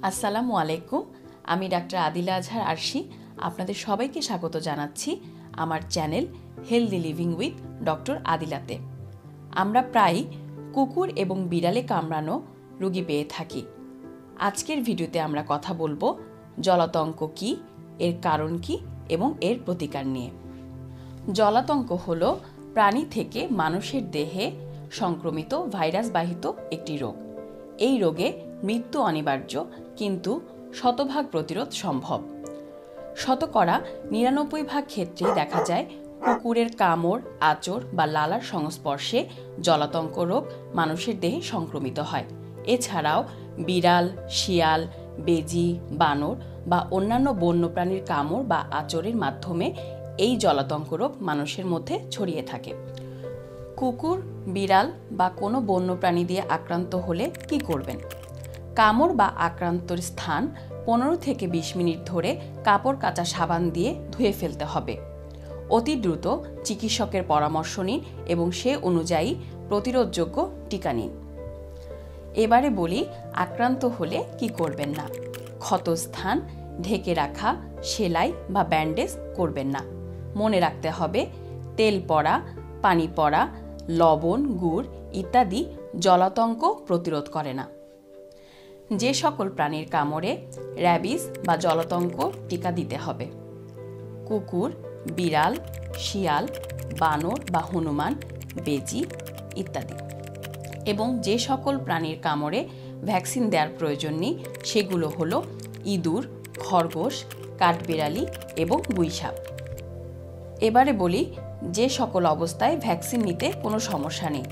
আসসালামু আলাইকুম। আমি ডাক্তার আদিলা আজহার আরশি আপনাদের সবাইকে স্বাগত জানাচ্ছি আমার channel healthy living with doctor আদিলাতে। আমরা প্রায় কুকুর এবং বিড়ালে কামড়ানো রোগী পেয়ে থাকি। আজকের ভিডিওতে আমরা কথা বলবো জলাতঙ্ক কী, এর কারণ কী এবং এর প্রতিকার নিয়ে। জলাতঙ্ক হলো প্রাণী থেকে মানুষের দেহে সংক্রমিত ভাইরাসবাহিত একটি রোগ। এই রোগে মৃত্যু অনিবার্য, কিন্তু শতভাগ প্রতিরোধ সম্ভব। শতকরা ৯৯% ক্ষেত্রেই দেখা যায় কুকুরের কামড়, আঁচড় বা লালার সংস্পর্শে জলাতঙ্ক রোগ মানুষের দেহে সংক্রমিত হয়। এছাড়াও বিড়াল, শিয়াল, বেজি, বানর বা অন্যান্য বন্যপ্রাণীর কামড় বা আঁচড়ের মাধ্যমে এই জলাতঙ্ক রোগ মানুষের মধ্যে ছড়িয়ে থাকে। কুকুর, বিড়াল বা কোনো বন্যপ্রাণী দিয়ে আক্রান্ত হলে কি করবেন? কামড় বা আক্রান্তর স্থান ১৫ থেকে ২০ মিনিট ধরে কাপড় কাচা সাবান দিয়ে ধুয়ে ফেলতে হবে। অতি দ্রুত চিকিৎসকের পরামর্শ নিন এবং সে অনুযায়ী প্রতিরোধযোগ্য টিকা নিন। এবারে বলি আক্রান্ত হলে কি করবেন না। ক্ষতস্থান ঢেকে রাখা, সেলাই বা ব্যান্ডেজ করবেন না। মনে রাখতে হবে তেল পড়া, পানি পড়া, লবণ, গুড় ইত্যাদি জলাতঙ্ক প্রতিরোধ করে না। যে সকল প্রাণীর কামড়ে র্যাবিস বা জলাতঙ্ক টিকা দিতে হবে: কুকুর, বিড়াল, শিয়াল, বানর বা হনুমান, বেজি ইত্যাদি। এবং যে সকল প্রাণীর কামড়ে ভ্যাকসিন দেওয়ার প্রয়োজন নেই সেগুলো হলো ইঁদুর, খরগোশ, কাঠবিড়ালি এবং গুইসাপ। এবারে বলি যে সকল অবস্থায় ভ্যাকসিন নিতে কোনো সমস্যা নেই।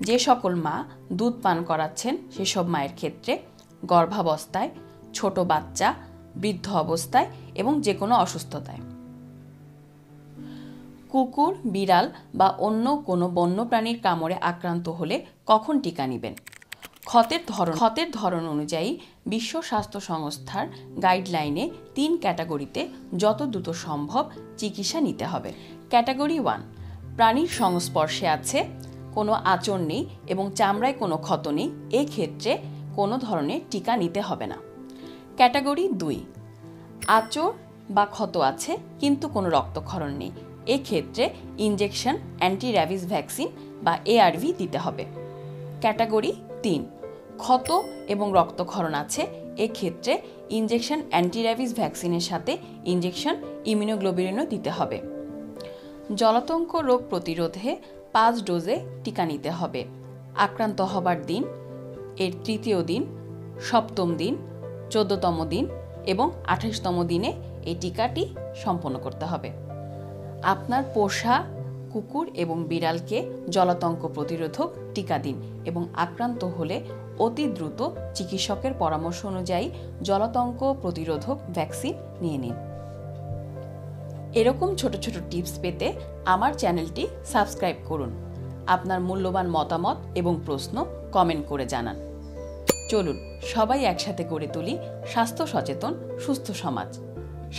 যে সকল মা দুধ পান করাচ্ছেন সেসব মায়ের ক্ষেত্রে, গর্ভাবস্থায়, ছোট বাচ্চা, বৃদ্ধ অবস্থায় এবং যে কোনো অসুস্থতায়। কুকুর, বিড়াল বা অন্য কোনো বন্যপ্রাণীর কামড়ে আক্রান্ত হলে কখন টিকা নেবেন? ক্ষতের ধরন অনুযায়ী বিশ্ব স্বাস্থ্য সংস্থার গাইডলাইনে ৩ ক্যাটাগরিতে যত দ্রুত সম্ভব চিকিৎসা নিতে হবে। ক্যাটাগরি 1: প্রাণীর সংস্পর্শে আছে, কোনো আঁচড় নেই এবং চামড়ায় কোনো ক্ষত নেই, এক্ষেত্রে কোনো ধরনের টিকা নিতে হবে না। ক্যাটাগরি 2: আঁচড় বা ক্ষত আছে কিন্তু কোনো রক্তক্ষরণ নেই, এক্ষেত্রে ইনজেকশন অ্যান্টি র্যাবিস ভ্যাকসিন বা ARV দিতে হবে। ক্যাটাগরি 3: ক্ষত এবং রক্তক্ষরণ আছে, এক্ষেত্রে ইনজেকশন অ্যান্টি র্যাবিস ভ্যাকসিনের সাথে ইনজেকশন ইমিউনোগ্লোবিউলিনও দিতে হবে। জলাতঙ্ক রোগ প্রতিরোধে 5 ডোজে টিকা নিতে হবে। আক্রান্ত হবার দিন, এর 3য় দিন, 7ম দিন, 14তম দিন এবং 28তম দিনে এই টিকাটি সম্পন্ন করতে হবে। আপনার পোষা কুকুর এবং বিড়ালকে জলাতঙ্ক প্রতিরোধক টিকা দিন এবং আক্রান্ত হলে অতি দ্রুত চিকিৎসকের পরামর্শ অনুযায়ী জলাতঙ্ক প্রতিরোধক ভ্যাকসিন নিয়ে নিন। এরকম ছোট ছোট টিপস পেতে আমার চ্যানেলটি সাবস্ক্রাইব করুন। আপনার মূল্যবান মতামত এবং প্রশ্ন কমেন্ট করে জানান। চলুন সবাই একসাথে গড়ে তুলি স্বাস্থ্য সচেতন সুস্থ সমাজ।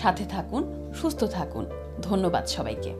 সাথে থাকুন, সুস্থ থাকুন। ধন্যবাদ সবাইকে।